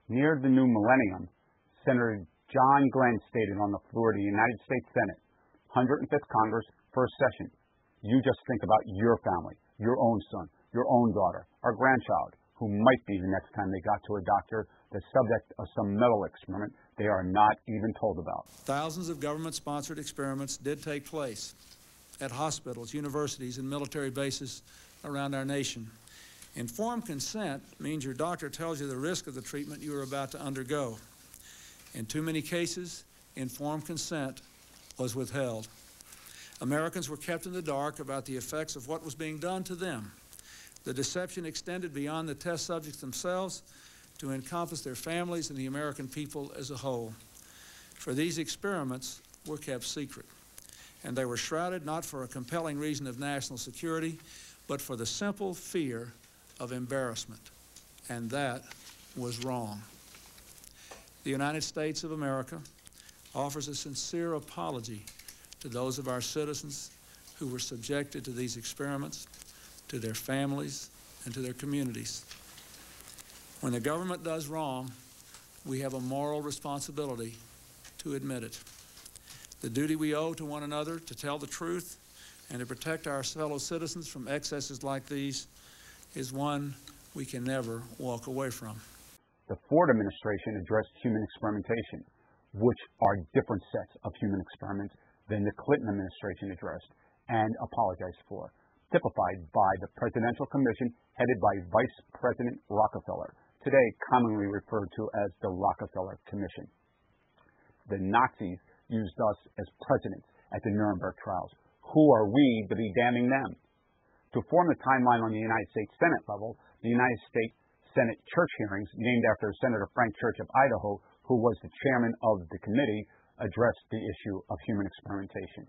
Near the new millennium, Senator John Glenn stated on the floor of the United States Senate, 105th Congress, first session, you just think about your family, your own son, your own daughter, or grandchild, who might be the next time they got to a doctor, the subject of some medical experiment they are not even told about. Thousands of government-sponsored experiments did take place at hospitals, universities, and military bases around our nation. Informed consent means your doctor tells you the risk of the treatment you are about to undergo. In too many cases, informed consent was withheld. Americans were kept in the dark about the effects of what was being done to them. The deception extended beyond the test subjects themselves to encompass their families and the American people as a whole. For these experiments were kept secret, and they were shrouded not for a compelling reason of national security, but for the simple fear of embarrassment, and that was wrong. The United States of America offers a sincere apology to those of our citizens who were subjected to these experiments, to their families, and to their communities. When the government does wrong, we have a moral responsibility to admit it. The duty we owe to one another to tell the truth and to protect our fellow citizens from excesses like these is one we can never walk away from. The Ford administration addressed human experimentation, which are different sets of human experiments than the Clinton administration addressed and apologized for, typified by the Presidential Commission headed by Vice President Rockefeller, today commonly referred to as the Rockefeller Commission. The Nazis used us as presidents at the Nuremberg trials. Who are we to be damning them? To form the timeline on the United States Senate level, the United States Senate church hearings, named after Senator Frank Church of Idaho, who was the chairman of the committee, addressed the issue of human experimentation.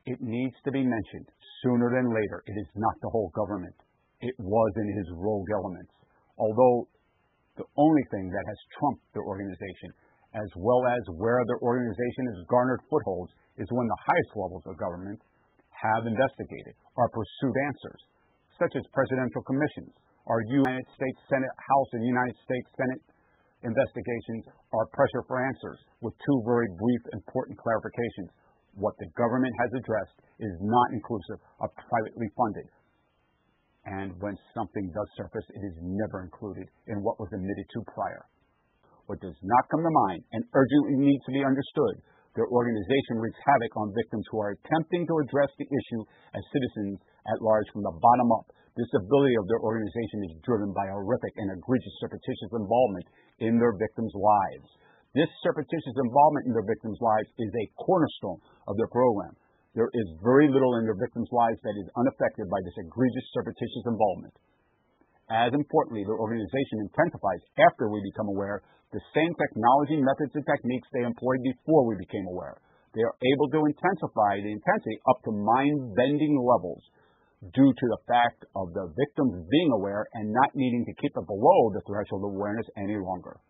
It needs to be mentioned, sooner than later, it is not the whole government. It was in his rogue elements. Although the only thing that has trumped their organization, as well as where their organization has garnered footholds, is when the highest levels of government have investigated or pursued answers, such as presidential commissions, or United States Senate, House, and United States Senate investigations, or pressure for answers, with two very brief, important clarifications. What the government has addressed is not inclusive of privately funded. And when something does surface, it is never included in what was admitted to prior. What does not come to mind and urgently needs to be understood, their organization wreaks havoc on victims who are attempting to address the issue as citizens at large from the bottom up. This ability of their organization is driven by horrific and egregious surreptitious involvement in their victims' lives. This surreptitious involvement in their victims' lives is a cornerstone of their program. There is very little in their victims' lives that is unaffected by this egregious surreptitious involvement. As importantly, their organization intensifies after we become aware the same technology, methods, and techniques they employed before we became aware. They are able to intensify the intensity up to mind-bending levels due to the fact of the victims being aware and not needing to keep it below the threshold of awareness any longer.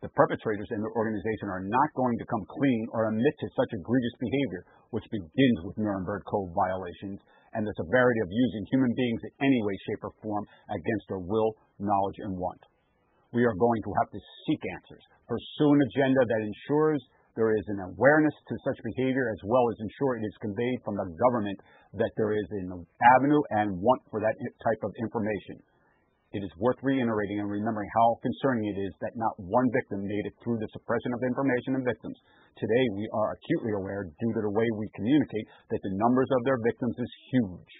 The perpetrators in their organization are not going to come clean or admit to such egregious behavior, which begins with Nuremberg Code violations and the severity of using human beings in any way, shape, or form against their will, knowledge, and want. We are going to have to seek answers, pursue an agenda that ensures there is an awareness to such behavior, as well as ensure it is conveyed from the government that there is an avenue and want for that type of information. It is worth reiterating and remembering how concerning it is that not one victim made it through the suppression of information and victims. Today, we are acutely aware, due to the way we communicate, that the numbers of their victims is huge.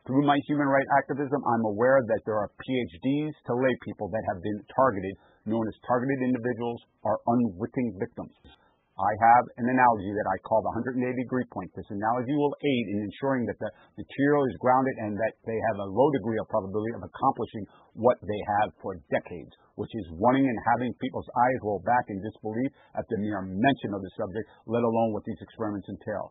Through my human rights activism, I'm aware that there are PhDs to lay people that have been targeted, known as targeted individuals or unwitting victims. I have an analogy that I call the 180-degree point. This analogy will aid in ensuring that the material is grounded and that they have a low degree of probability of accomplishing what they have for decades, which is wanting and having people's eyes roll back in disbelief at the mere mention of the subject, let alone what these experiments entail.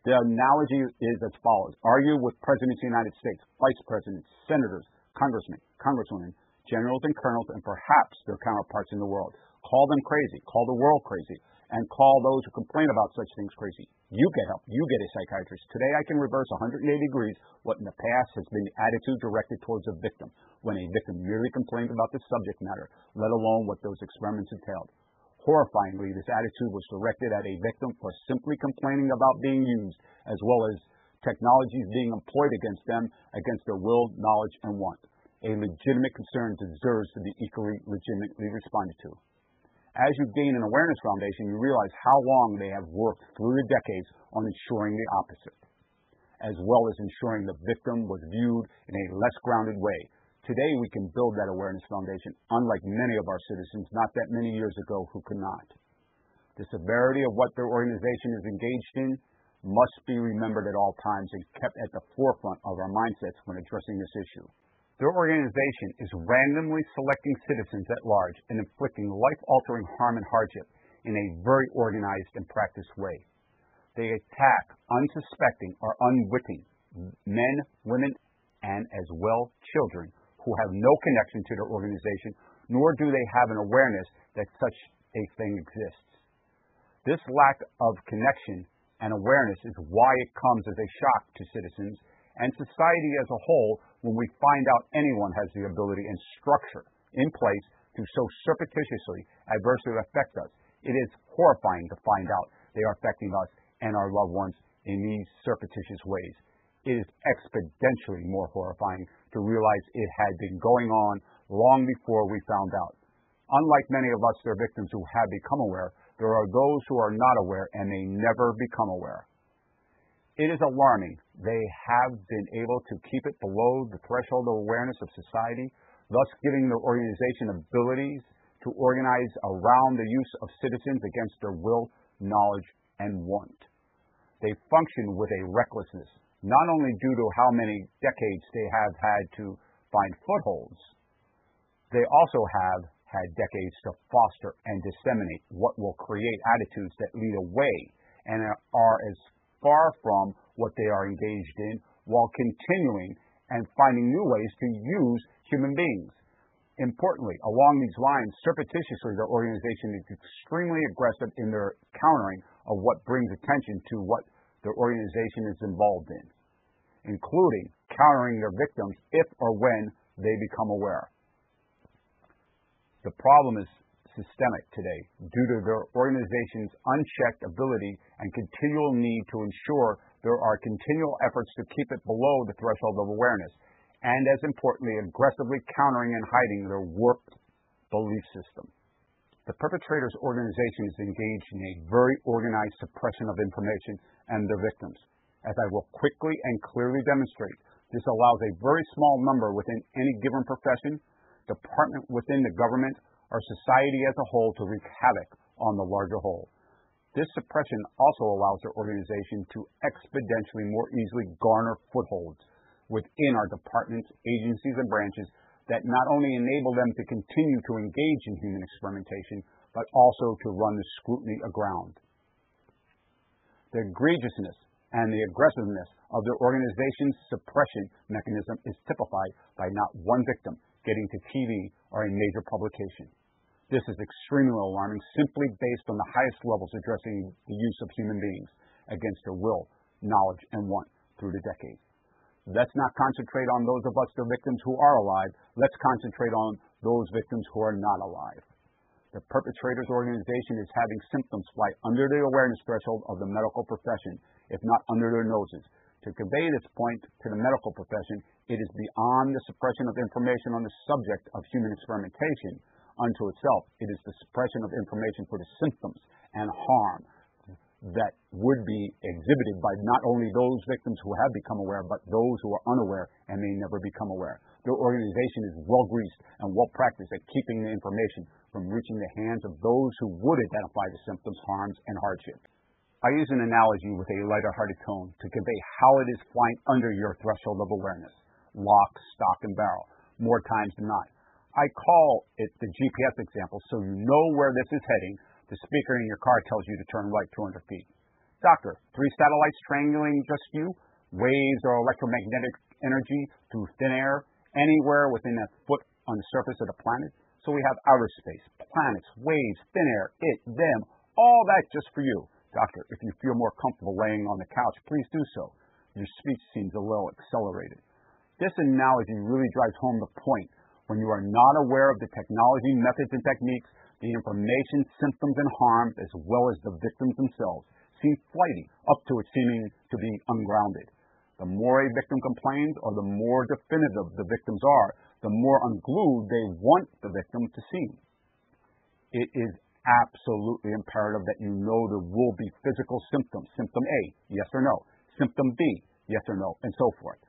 The analogy is as follows. Argue with Presidents of the United States, Vice Presidents, Senators, Congressmen, Congresswomen, Generals and Colonels, and perhaps their counterparts in the world. Call them crazy. Call the world crazy. and call those who complain about such things crazy. You get help. You get a psychiatrist. Today I can reverse 180 degrees what in the past has been the attitude directed towards a victim when a victim merely complained about the subject matter, let alone what those experiments entailed. Horrifyingly, this attitude was directed at a victim for simply complaining about being used, as well as technologies being employed against them, against their will, knowledge, and want. A legitimate concern deserves to be equally legitimately responded to. As you gain an awareness foundation, you realize how long they have worked through the decades on ensuring the opposite, as well as ensuring the victim was viewed in a less grounded way. Today, we can build that awareness foundation, unlike many of our citizens not that many years ago who could not. The severity of what their organization is engaged in must be remembered at all times and kept at the forefront of our mindsets when addressing this issue. Their organization is randomly selecting citizens at large and inflicting life-altering harm and hardship in a very organized and practiced way. They attack unsuspecting or unwitting men, women, and as well children who have no connection to their organization, nor do they have an awareness that such a thing exists. This lack of connection and awareness is why it comes as a shock to citizens and society as a whole when we find out anyone has the ability and structure in place to so surreptitiously adversely affect us. It is horrifying to find out they are affecting us and our loved ones in these surreptitious ways. It is exponentially more horrifying to realize it had been going on long before we found out. Unlike many of us, their victims who have become aware, there are those who are not aware and may never become aware. It is alarming they have been able to keep it below the threshold of awareness of society, thus giving their organization abilities to organize around the use of citizens against their will, knowledge, and want. They function with a recklessness, not only due to how many decades they have had to find footholds, they also have had decades to foster and disseminate what will create attitudes that lead away and are as far from what they are engaged in while continuing and finding new ways to use human beings. Importantly, along these lines, surreptitiously, their organization is extremely aggressive in their countering of what brings attention to what their organization is involved in, including countering their victims if or when they become aware. The problem is systemic today due to their organization's unchecked ability and continual need to ensure there are continual efforts to keep it below the threshold of awareness, and as importantly, aggressively countering and hiding their warped belief system. The perpetrator's organization is engaged in a very organized suppression of information and their victims. As I will quickly and clearly demonstrate, this allows a very small number within any given profession, department within the government, or society as a whole to wreak havoc on the larger whole. This suppression also allows their organization to exponentially more easily garner footholds within our departments, agencies, and branches that not only enable them to continue to engage in human experimentation, but also to run the scrutiny aground. The egregiousness and the aggressiveness of their organization's suppression mechanism is typified by not one victim getting to TV or a major publication. This is extremely alarming simply based on the highest levels addressing the use of human beings against their will, knowledge, and want through the decades. Let's not concentrate on those of us, the victims who are alive. Let's concentrate on those victims who are not alive. The perpetrator's organization is having symptoms fly under the awareness threshold of the medical profession, if not under their noses. To convey this point to the medical profession, it is beyond the suppression of information on the subject of human experimentation unto itself. It is the suppression of information for the symptoms and harm that would be exhibited by not only those victims who have become aware, but those who are unaware and may never become aware. Their organization is well-greased and well-practiced at keeping the information from reaching the hands of those who would identify the symptoms, harms, and hardship. I use an analogy with a lighter-hearted tone to convey how it is flying under your threshold of awareness, lock, stock, and barrel, more times than not. I call it the GPS example so you know where this is heading. The speaker in your car tells you to turn right 200 feet. Doctor, 3 satellites triangulating just you, waves or electromagnetic energy through thin air, anywhere within a foot on the surface of the planet. So we have outer space, planets, waves, thin air, it, them, All that just for you. Doctor, if you feel more comfortable laying on the couch, please do so. Your speech seems a little accelerated. This analogy really drives home the point. When you are not aware of the technology, methods, and techniques, the information, symptoms, and harms, as well as the victims themselves, seem flighty, up to it seeming to be ungrounded. The more a victim complains, or the more definitive the victims are, the more unglued they want the victim to seem. It is absolutely imperative that you know there will be physical symptoms. Symptom A, yes or no. Symptom B, yes or no, and so forth.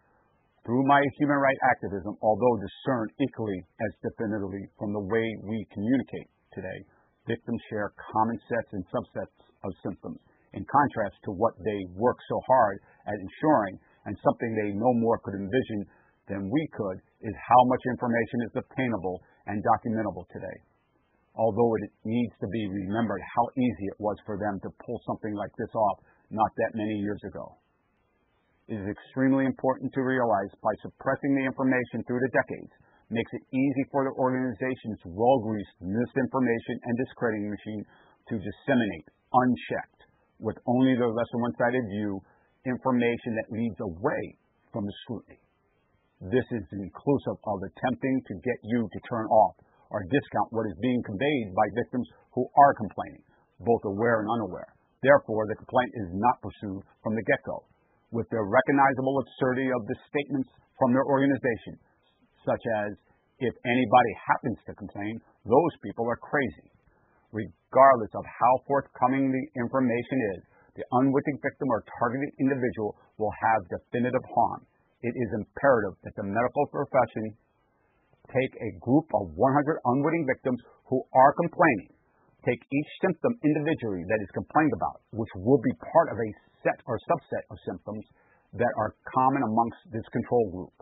Through my human rights activism, although discerned equally as definitively from the way we communicate today, victims share common sets and subsets of symptoms, in contrast to what they work so hard at ensuring, and something they no more could envision than we could, is how much information is obtainable and documentable today. Although it needs to be remembered how easy it was for them to pull something like this off not that many years ago. It is extremely important to realize by suppressing the information through the decades makes it easy for the organization's well-greased misinformation and discrediting machine to disseminate, unchecked, with only the less than one-sided view, information that leads away from the scrutiny. This is inclusive of attempting to get you to turn off or discount what is being conveyed by victims who are complaining, both aware and unaware. Therefore, the complaint is not pursued from the get-go. With the recognizable absurdity of the statements from their organization, such as, if anybody happens to complain, those people are crazy. Regardless of how forthcoming the information is, the unwitting victim or targeted individual will have definitive harm. It is imperative that the medical profession take a group of 100 unwitting victims who are complaining, take each symptom individually that is complained about, which will be part of a set or subset of symptoms that are common amongst this control group.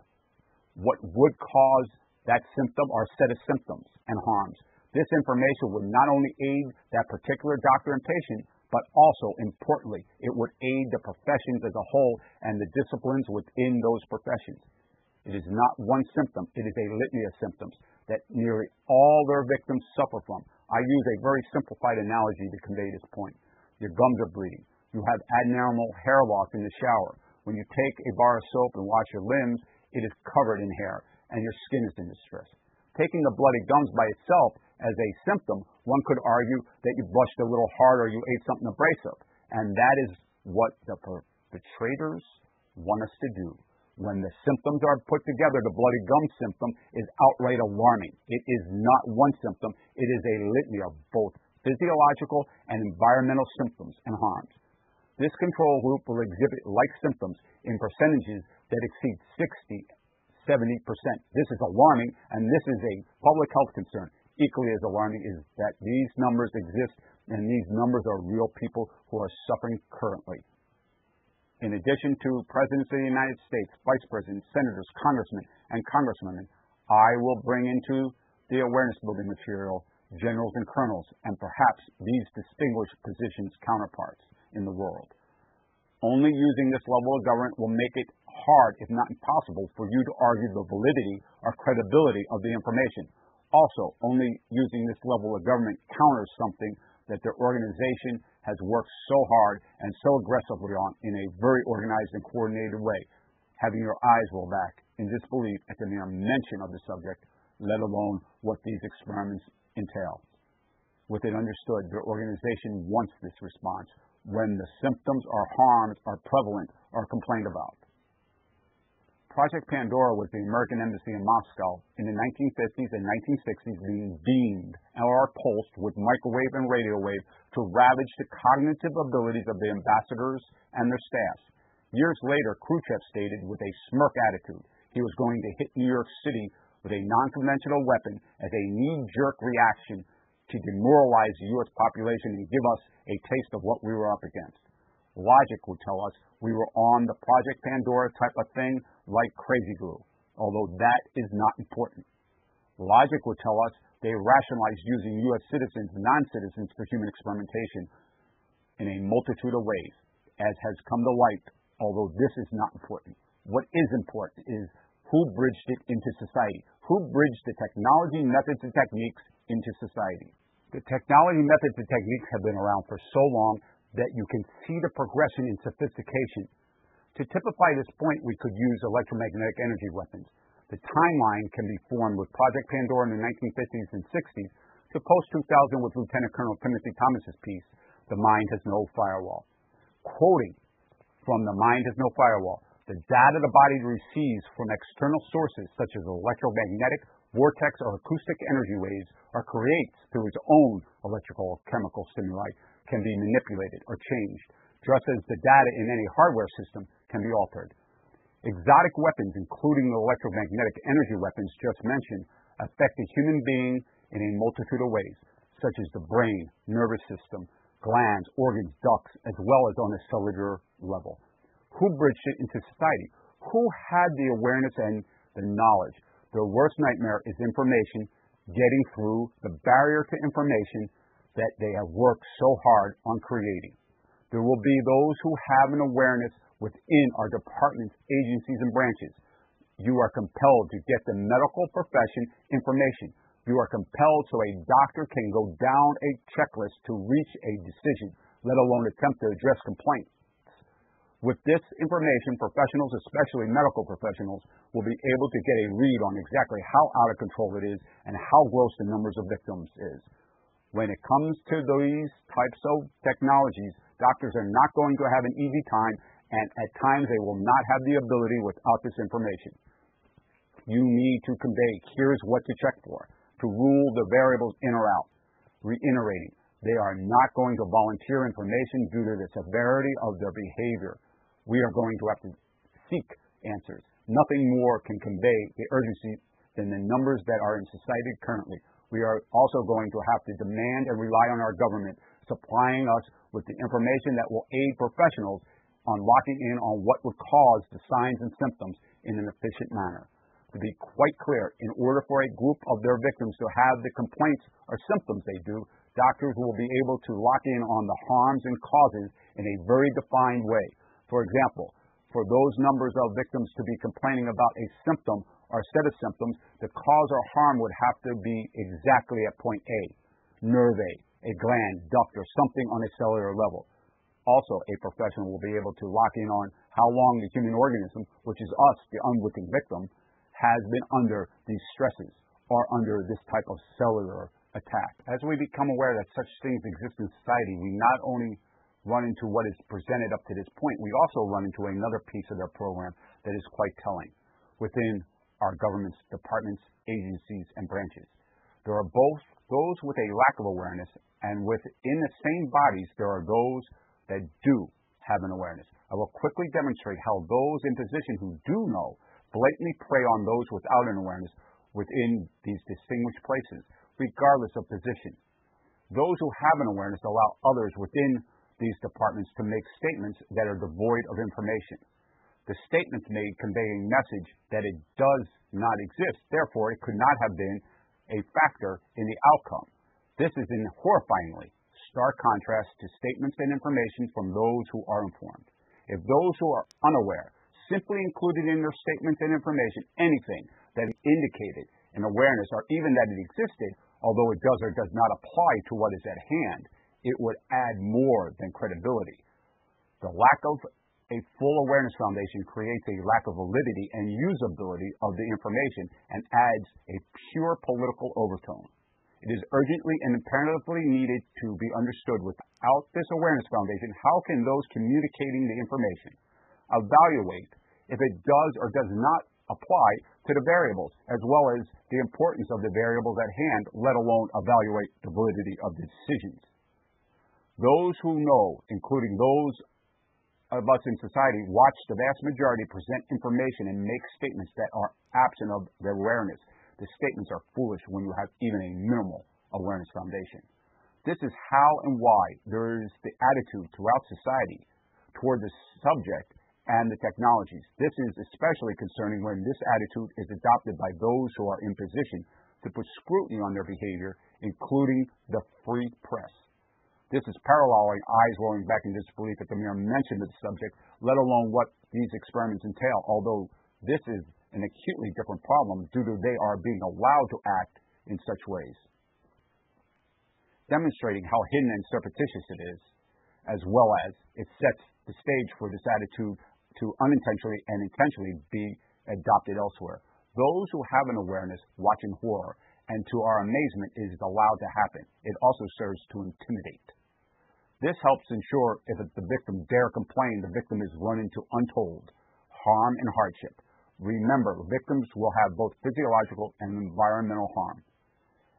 What would cause that symptom or set of symptoms and harms? This information would not only aid that particular doctor and patient, but also, importantly, it would aid the professions as a whole and the disciplines within those professions. It is not one symptom, it is a litany of symptoms that nearly all their victims suffer from. I use a very simplified analogy to convey this point. Your gums are bleeding. You have abnormal hair loss in the shower. When you take a bar of soap and wash your limbs, it is covered in hair, and your skin is in distress. Taking the bloody gums by itself as a symptom, one could argue that you brushed a little hard or you ate something abrasive. And that is what the perpetrators want us to do. When the symptoms are put together, the bloody gum symptom is outright alarming. It is not one symptom. It is a litany of both physiological and environmental symptoms and harms. This control group will exhibit like symptoms in percentages that exceed 60-70%. This is alarming, and this is a public health concern. Equally as alarming is that these numbers exist, and these numbers are real people who are suffering currently. In addition to Presidents of the United States, Vice Presidents, Senators, Congressmen, and Congresswomen, I will bring into the awareness-building material generals and colonels, and perhaps these distinguished positions counterparts in the world. Only using this level of government will make it hard, if not impossible, for you to argue the validity or credibility of the information. Also, only using this level of government counters something that their organization has worked so hard and so aggressively on in a very organized and coordinated way, having your eyes roll back in disbelief at the mere mention of the subject, let alone what these experiments entail. With it understood, their organization wants this response when the symptoms or harms are prevalent or complained about. Project Pandora was the American embassy in Moscow in the 1950s and 1960s being beamed or pulsed with microwave and radio wave to ravage the cognitive abilities of the ambassadors and their staffs. Years later, Khrushchev stated with a smirk attitude he was going to hit New York City with a non-conventional weapon as a knee-jerk reaction to demoralize the U.S. population and give us a taste of what we were up against. Logic would tell us we were on the Project Pandora type of thing like crazy glue, although that is not important. Logic would tell us they rationalized using U.S. citizens and non-citizens for human experimentation in a multitude of ways, as has come to light, although this is not important. What is important is who bridged it into society, who bridged the technology, methods, and techniques into society. The technology, methods, and techniques have been around for so long that you can see the progression in sophistication. To typify this point, we could use electromagnetic energy weapons. The timeline can be formed with Project Pandora in the 1950s and 60s to post-2000 with Lieutenant Colonel Timothy Thomas's piece, The Mind Has No Firewall. Quoting from The Mind Has No Firewall, the data the body receives from external sources such as electromagnetic, vortex, or acoustic energy waves or creates through its own electrical or chemical stimuli can be manipulated or changed, just as the data in any hardware system can be altered. Exotic weapons, including the electromagnetic energy weapons just mentioned, affect the human being in a multitude of ways, such as the brain, nervous system, glands, organs, ducts, as well as on a cellular level. Who bridged it into society? Who had the awareness and the knowledge? Their worst nightmare is information getting through the barrier to information that they have worked so hard on creating. There will be those who have an awareness within our departments, agencies, and branches. You are compelled to get the medical profession information. You are compelled so a doctor can go down a checklist to reach a decision, let alone attempt to address complaints. With this information, professionals, especially medical professionals, will be able to get a read on exactly how out of control it is and how gross the numbers of victims is. When it comes to these types of technologies, doctors are not going to have an easy time, and at times they will not have the ability without this information. You need to convey, here's what to check for, to rule the variables in or out. Reiterating, they are not going to volunteer information due to the severity of their behavior. We are going to have to seek answers. Nothing more can convey the urgency than the numbers that are in society currently. We are also going to have to demand and rely on our government supplying us with the information that will aid professionals on locking in on what would cause the signs and symptoms in an efficient manner. To be quite clear, in order for a group of their victims to have the complaints or symptoms they do, doctors will be able to lock in on the harms and causes in a very defined way. For example, for those numbers of victims to be complaining about a symptom or set of symptoms, the cause or harm would have to be exactly at point A, nerve a gland, duct, or something on a cellular level. Also, a professional will be able to lock in on how long the human organism, which is us, the unwitting victim, has been under these stresses or under this type of cellular attack. As we become aware that such things exist in society, we not only run into what is presented up to this point, we also run into another piece of their program that is quite telling. Within our government's departments, agencies, and branches, there are both those with a lack of awareness, and within the same bodies, there are those that do have an awareness. I will quickly demonstrate how those in position who do know blatantly prey on those without an awareness within these distinguished places, regardless of position. Those who have an awareness allow others within these departments to make statements that are devoid of information. The statements may convey a message that it does not exist, therefore it could not have been a factor in the outcome. This is in horrifyingly stark contrast to statements and information from those who are informed. If those who are unaware simply included in their statements and information anything that indicated an awareness or even that it existed, although it does or does not apply to what is at hand, it would add more than credibility. The lack of a full awareness foundation creates a lack of validity and usability of the information and adds a pure political overtone. It is urgently and imperatively needed to be understood without this awareness foundation, how can those communicating the information evaluate if it does or does not apply to the variables, as well as the importance of the variables at hand, let alone evaluate the validity of the decisions? Those who know, including those of us in society, watch the vast majority present information and make statements that are absent of their awareness. The statements are foolish when you have even a minimal awareness foundation. This is how and why there is the attitude throughout society toward the subject and the technologies. This is especially concerning when this attitude is adopted by those who are in position to put scrutiny on their behavior, including the free press. This is paralleling eyes rolling back in disbelief at the mere mention of the subject, let alone what these experiments entail, although this is an acutely different problem due to they are being allowed to act in such ways. demonstrating how hidden and surreptitious it is, as well as it sets the stage for this attitude to unintentionally and intentionally be adopted elsewhere. Those who have an awareness watch in horror, and to our amazement, it is allowed to happen. It also serves to intimidate. This helps ensure if the victim dare complain, the victim is run into untold harm and hardship. Remember, victims will have both physiological and environmental harm.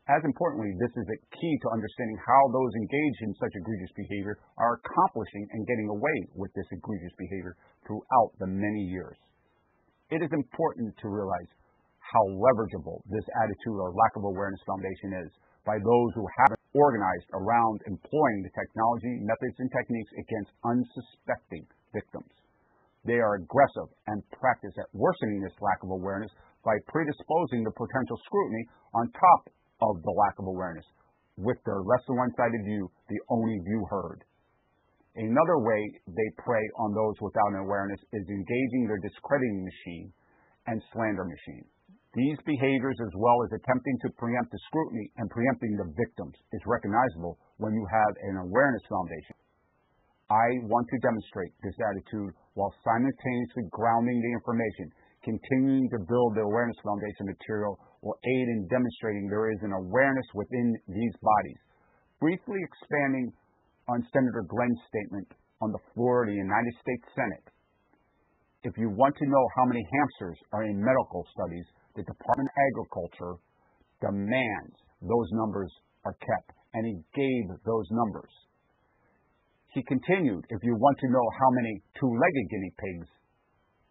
As importantly, this is a key to understanding how those engaged in such egregious behavior are accomplishing and getting away with this egregious behavior throughout the many years. It is important to realize how leverageable this attitude or lack of awareness foundation is by those who have organized around employing the technology, methods, and techniques against unsuspecting victims. They are aggressive and practice at worsening this lack of awareness by predisposing the potential scrutiny on top of the lack of awareness, with their less than one-sided view the only view heard. Another way they prey on those without an awareness is engaging their discrediting machine and slander machine. These behaviors, as well as attempting to preempt the scrutiny and preempting the victims, is recognizable when you have an awareness foundation. I want to demonstrate this attitude while simultaneously grounding the information. Continuing to build the awareness foundation material will aid in demonstrating there is an awareness within these bodies. Briefly expanding on Senator Glenn's statement on the floor of the United States Senate, if you want to know how many hamsters are in medical studies, the Department of Agriculture demands those numbers are kept, and he gave those numbers. He continued, if you want to know how many two-legged guinea pigs,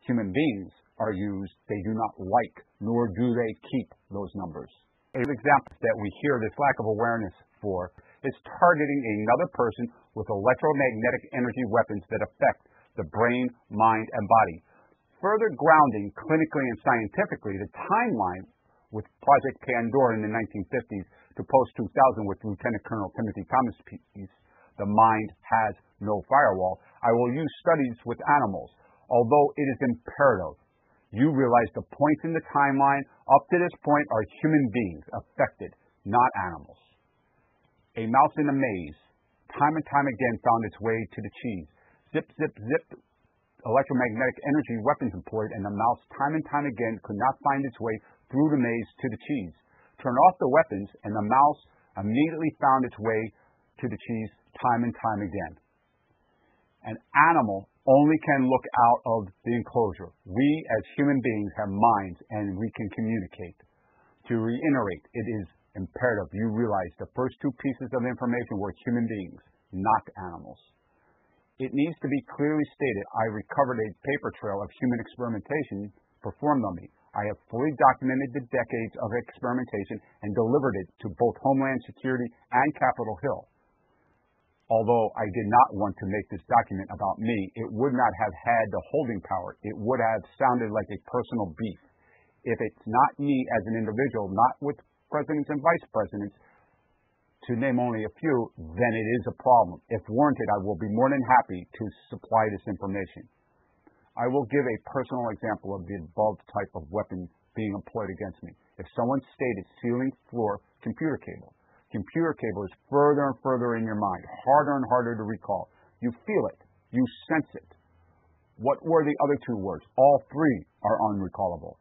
human beings, are used, they do not like, nor do they keep those numbers. An example that we hear this lack of awareness for is targeting another person with electromagnetic energy weapons that affect the brain, mind, and body. Further grounding clinically and scientifically the timeline with Project Pandora in the 1950s to post-2000 with Lieutenant Colonel Timothy Thomas Pease, the mind has no firewall. I will use studies with animals, although it is imperative you realize the points in the timeline up to this point are human beings affected, not animals. A mouse in a maze, time and time again, found its way to the cheese. Zip, zip, zip, electromagnetic energy weapons employed, and the mouse time and time again could not find its way through the maze to the cheese. Turn off the weapons, and the mouse immediately found its way to the cheese time and time again. An animal only can look out of the enclosure. We as human beings have minds and we can communicate. To reiterate, it is imperative you realize the first two pieces of information were human beings, not animals. It needs to be clearly stated I recovered a paper trail of human experimentation performed on me. I have fully documented the decades of experimentation and delivered it to both Homeland Security and Capitol Hill. Although I did not want to make this document about me, it would not have had the holding power. It would have sounded like a personal beef. If it's not me as an individual, not with presidents and vice presidents, to name only a few, then it is a problem. If warranted, I will be more than happy to supply this information. I will give a personal example of the above type of weapon being employed against me. If someone stated ceiling, floor, computer cable is further and further in your mind, harder and harder to recall. You feel it. You sense it. What were the other two words? All three are unrecallable.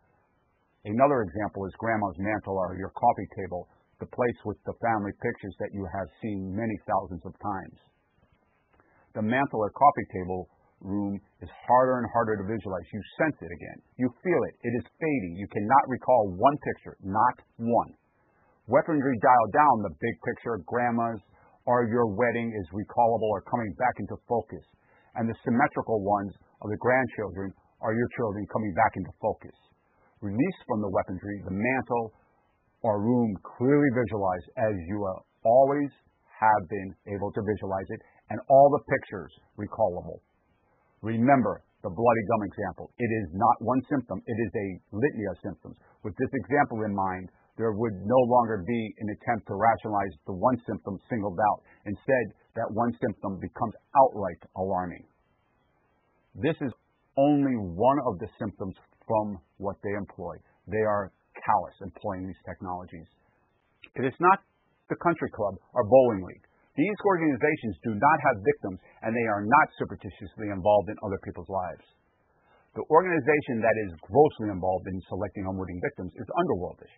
Another example is grandma's mantle or your coffee table, the place with the family pictures that you have seen many thousands of times. The mantle or coffee table room is harder and harder to visualize. You sense it again. You feel it. It is fading. You cannot recall one picture, not one. Weaponry dialed down, the big picture, grandma's, or your wedding is recallable or coming back into focus. And the symmetrical ones of the grandchildren are your children coming back into focus. Released from the weaponry, the mantle or room clearly visualized as you always have been able to visualize it, and all the pictures recallable. Remember the bloody gum example. It is not one symptom, it is a litany of symptoms. With this example in mind, there would no longer be an attempt to rationalize the one symptom singled out. Instead, that one symptom becomes outright alarming. This is only one of the symptoms from what they employ. They are callous employing these technologies. It is not the country club, or bowling league. These organizations do not have victims, and they are not surreptitiously involved in other people's lives. The organization that is grossly involved in selecting unwitting victims is underworldish.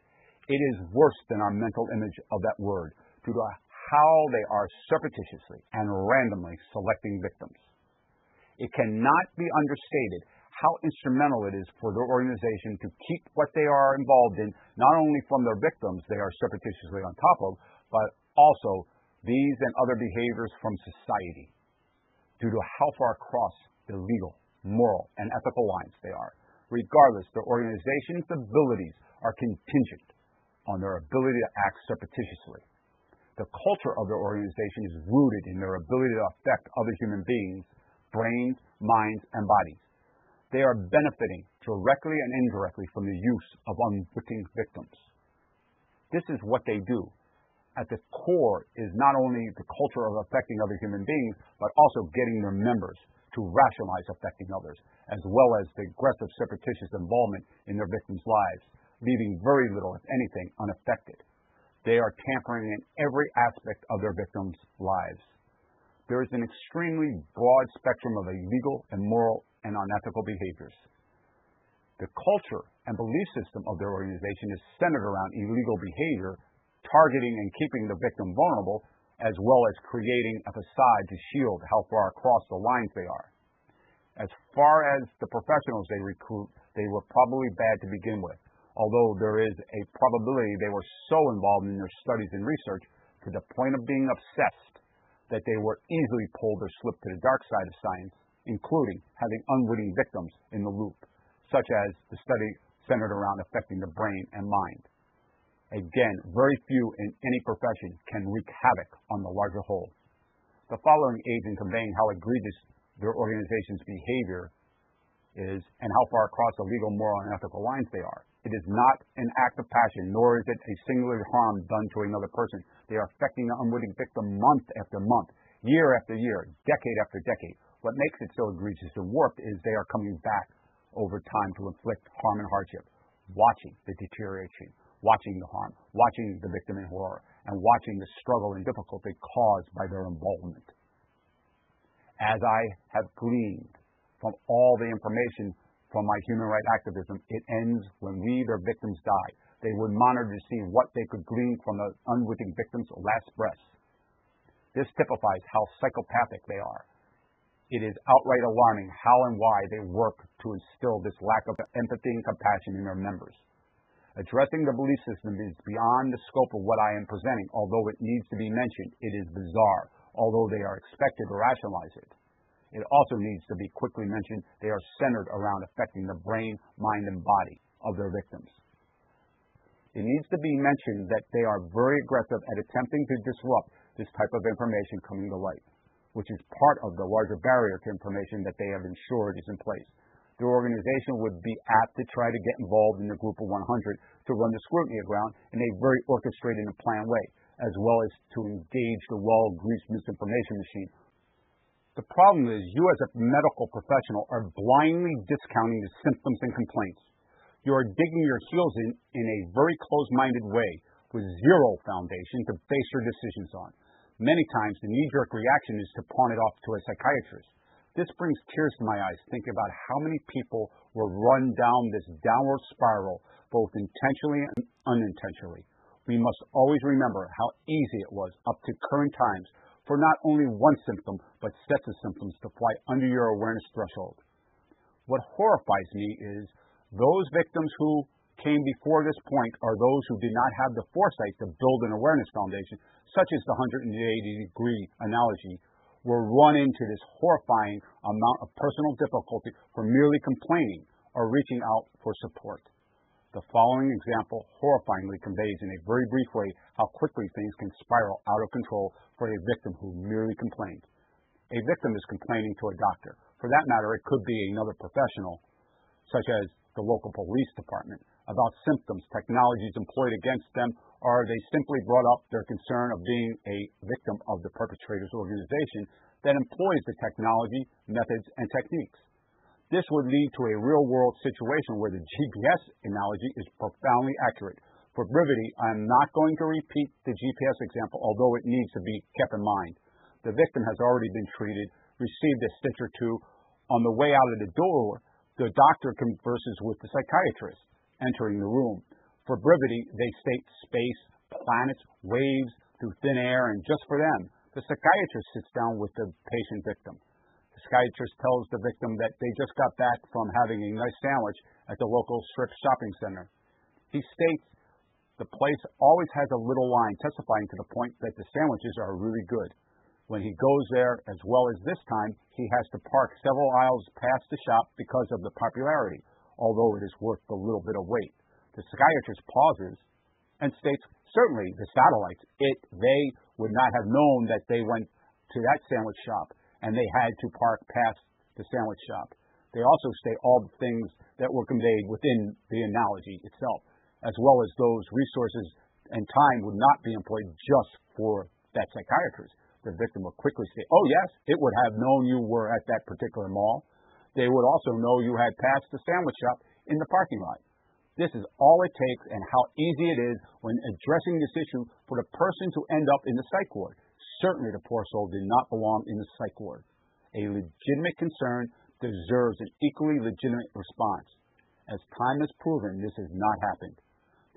It is worse than our mental image of that word due to how they are surreptitiously and randomly selecting victims. It cannot be understated how instrumental it is for their organization to keep what they are involved in not only from their victims they are surreptitiously on top of, but also these and other behaviors from society due to how far across the legal, moral, and ethical lines they are. Regardless, the organization's abilities are contingent on their ability to act surreptitiously. The culture of their organization is rooted in their ability to affect other human beings, brains, minds, and bodies. They are benefiting directly and indirectly from the use of unwitting victims. This is what they do. At the core is not only the culture of affecting other human beings, but also getting their members to rationalize affecting others, as well as the aggressive, surreptitious involvement in their victims' lives, leaving very little, if anything, unaffected. They are tampering in every aspect of their victims' lives. There is an extremely broad spectrum of illegal, immoral, and unethical behaviors. The culture and belief system of their organization is centered around illegal behavior, targeting and keeping the victim vulnerable, as well as creating a facade to shield how far across the lines they are. As far as the professionals they recruit, they were probably bad to begin with, although there is a probability they were so involved in their studies and research to the point of being obsessed that they were easily pulled or slipped to the dark side of science, including having unwitting victims in the loop, such as the study centered around affecting the brain and mind. Again, very few in any profession can wreak havoc on the larger whole. The following aids in conveying how egregious their organization's behavior is and how far across the legal, moral, and ethical lines they are. It is not an act of passion, nor is it a singular harm done to another person. They are affecting the unwitting victim month after month, year after year, decade after decade. What makes it so egregious and warped is they are coming back over time to inflict harm and hardship, watching the deterioration, watching the harm, watching the victim in horror, and watching the struggle and difficulty caused by their involvement. As I have gleaned from all the information from my human rights activism, it ends when we, their victims, die. They would monitor to see what they could glean from the unwitting victim's last breath. This typifies how psychopathic they are. It is outright alarming how and why they work to instill this lack of empathy and compassion in their members. Addressing the belief system is beyond the scope of what I am presenting, although it needs to be mentioned. It is bizarre, although they are expected to rationalize it. It also needs to be quickly mentioned they are centered around affecting the brain, mind, and body of their victims. It needs to be mentioned that they are very aggressive at attempting to disrupt this type of information coming to light, which is part of the larger barrier to information that they have ensured is in place. Their organization would be apt to try to get involved in the group of 100 to run the scrutiny aground in a very orchestrated and planned way, as well as to engage the well-greased misinformation machine. The problem is you as a medical professional are blindly discounting the symptoms and complaints. You are digging your heels in a very closed-minded way with zero foundation to base your decisions on. Many times the knee-jerk reaction is to pawn it off to a psychiatrist. This brings tears to my eyes thinking about how many people were run down this downward spiral, both intentionally and unintentionally. We must always remember how easy it was up to current times for not only one symptom, but sets of symptoms to fly under your awareness threshold. What horrifies me is those victims who came before this point are those who did not have the foresight to build an awareness foundation, such as the 180-degree analogy, were run into this horrifying amount of personal difficulty for merely complaining or reaching out for support. The following example horrifyingly conveys in a very brief way how quickly things can spiral out of control for a victim who merely complained. A victim is complaining to a doctor. For that matter, it could be another professional, such as the local police department, about symptoms, technologies employed against them, or they simply brought up their concern of being a victim of the perpetrator's organization that employs the technology, methods, and techniques. This would lead to a real-world situation where the GPS analogy is profoundly accurate. For brevity, I'm not going to repeat the GPS example, although it needs to be kept in mind. The victim has already been treated, received a stitch or two. On the way out of the door, the doctor converses with the psychiatrist entering the room. For brevity, they state space, planets, waves, through thin air, and just for them. The psychiatrist sits down with the patient victim. The psychiatrist tells the victim that they just got back from having a nice sandwich at the local strip shopping center. He states the place always has a little line testifying to the point that the sandwiches are really good. When he goes there, as well as this time, he has to park several aisles past the shop because of the popularity, although it is worth a little bit of wait. The psychiatrist pauses and states, certainly the satellites, they would not have known that they went to that sandwich shop and they had to park past the sandwich shop. They also state all the things that were conveyed within the analogy itself, as well as those resources and time would not be employed just for that psychiatrist. The victim would quickly say, oh yes, it would have known you were at that particular mall. They would also know you had passed the sandwich shop in the parking lot. This is all it takes and how easy it is when addressing this issue for the person to end up in the psych ward. Certainly the poor soul did not belong in the psych ward. A legitimate concern deserves an equally legitimate response. As time has proven, this has not happened.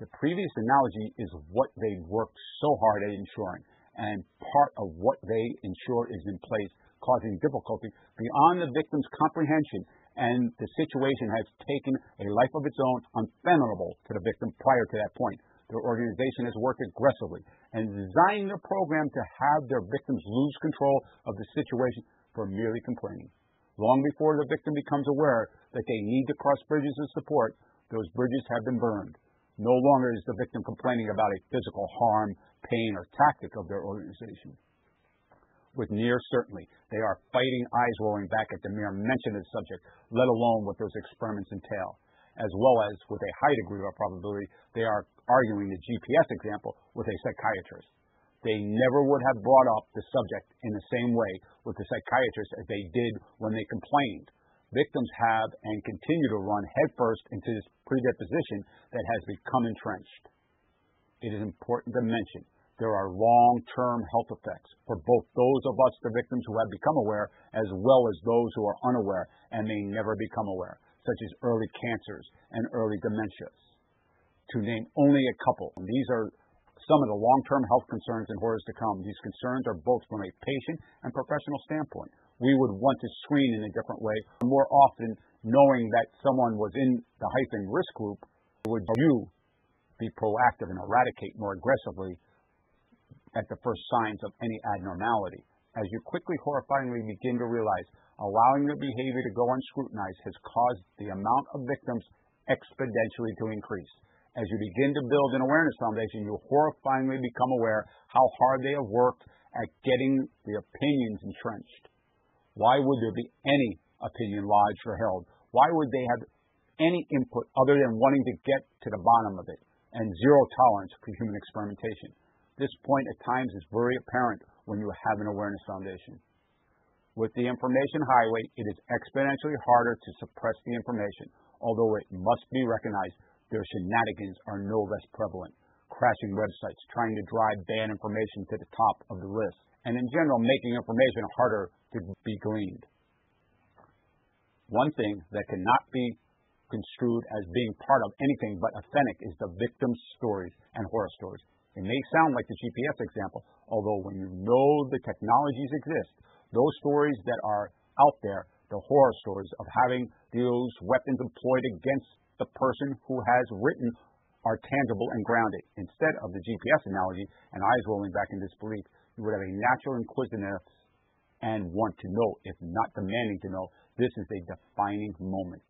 The previous analogy is what they worked so hard at ensuring, and part of what they ensure is in place, causing difficulty beyond the victim's comprehension, and the situation has taken a life of its own unfathomable to the victim prior to that point. Their organization has worked aggressively and designed their program to have their victims lose control of the situation for merely complaining. Long before the victim becomes aware that they need to cross bridges of support, those bridges have been burned. No longer is the victim complaining about a physical harm, pain, or tactic of their organization. With near certainty, they are fighting eyes rolling back at the mere mention of the subject, let alone what those experiments entail. As well as, with a high degree of probability, they are arguing the GPS example with a psychiatrist. They never would have brought up the subject in the same way with the psychiatrist as they did when they complained. Victims have and continue to run headfirst into this predisposition that has become entrenched. It is important to mention there are long-term health effects for both those of us, the victims who have become aware, as well as those who are unaware and may never become aware, such as early cancers and early dementias. To name only a couple, these are some of the long-term health concerns and horrors to come. These concerns are both from a patient and professional standpoint. We would want to screen in a different way. More often, knowing that someone was in the hyphen risk group, would you be proactive and eradicate more aggressively at the first signs of any abnormality? As you quickly, horrifyingly begin to realize, allowing your behavior to go unscrutinized has caused the amount of victims exponentially to increase. As you begin to build an awareness foundation, you horrifyingly become aware how hard they have worked at getting the opinions entrenched. Why would there be any opinion lodged or held? Why would they have any input other than wanting to get to the bottom of it and zero tolerance for human experimentation? This point at times is very apparent when you have an awareness foundation. With the information highway, it is exponentially harder to suppress the information, although it must be recognized their shenanigans are no less prevalent. Crashing websites, trying to drive bad information to the top of the list, and in general making information harder to be gleaned. One thing that cannot be construed as being part of anything but authentic is the victim's stories and horror stories. It may sound like the GPS example, although when you know the technologies exist, those stories that are out there, the horror stories of having those weapons employed against the person who has written, are tangible and grounded. Instead of the GPS analogy and eyes rolling back in disbelief, you would have a natural inquisitiveness and want to know, if not demanding to know. This is a defining moment.